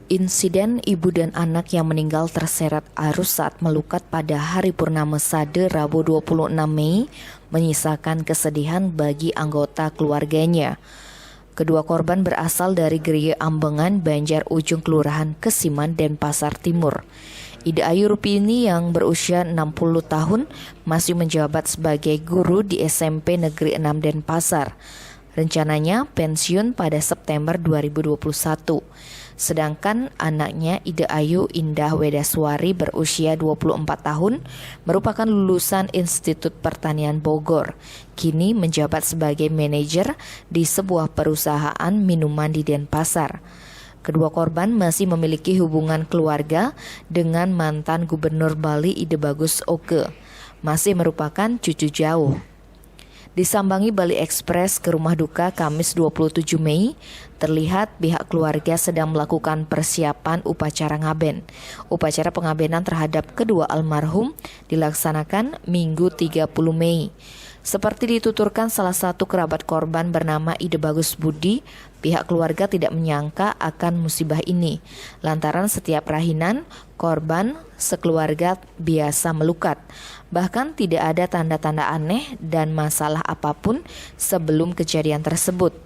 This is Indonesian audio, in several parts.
Insiden ibu dan anak yang meninggal terseret arus saat melukat pada hari purnama Sade Rabu 26 Mei menyisakan kesedihan bagi anggota keluarganya. Kedua korban berasal dari Geria Ambengan, Banjar Ujung, Kelurahan Kesiman, Denpasar Timur. Ida Ayu Rupini yang berusia 60 tahun masih menjabat sebagai guru di SMP Negeri 6 Denpasar. Rencananya pensiun pada September 2021. Sedangkan anaknya Ida Ayu Indah Wedaswari berusia 24 tahun merupakan lulusan Institut Pertanian Bogor. Kini menjabat sebagai manajer di sebuah perusahaan minuman di Denpasar. Kedua korban masih memiliki hubungan keluarga dengan mantan Gubernur Bali Ide Bagus Oke. Masih merupakan cucu jauh. Disambangi Bali Express ke rumah duka Kamis 27 Mei, terlihat pihak keluarga sedang melakukan persiapan upacara ngaben. Upacara pengabenan terhadap kedua almarhum dilaksanakan Minggu 30 Mei. Seperti dituturkan salah satu kerabat korban bernama Ide Bagus Budi, pihak keluarga tidak menyangka akan musibah ini. Lantaran setiap rahinan, korban sekeluarga biasa melukat. Bahkan tidak ada tanda-tanda aneh dan masalah apapun sebelum kejadian tersebut.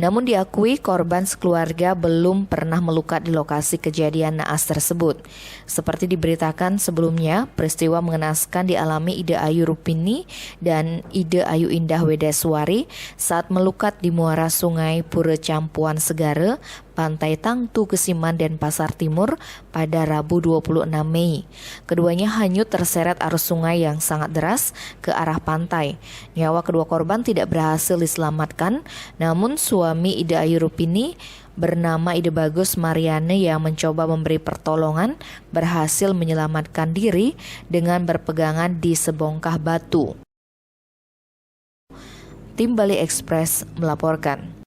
Namun diakui korban sekeluarga belum pernah melukat di lokasi kejadian naas tersebut. Seperti diberitakan sebelumnya, peristiwa mengenaskan dialami Ida Ayu Rupini dan Ida Ayu Indah Wedaswari saat melukat di muara Sungai Pura Campuan Segara, Pantai Tangtu, Kesiman, Denpasar Timur pada Rabu 26 Mei. Keduanya hanyut terseret arus sungai yang sangat deras ke arah pantai. Nyawa kedua korban tidak berhasil diselamatkan, namun suami Ida Ayu Rupini bernama Ide Bagus Mariane yang mencoba memberi pertolongan berhasil menyelamatkan diri dengan berpegangan di sebongkah batu. Tim Bali Express melaporkan.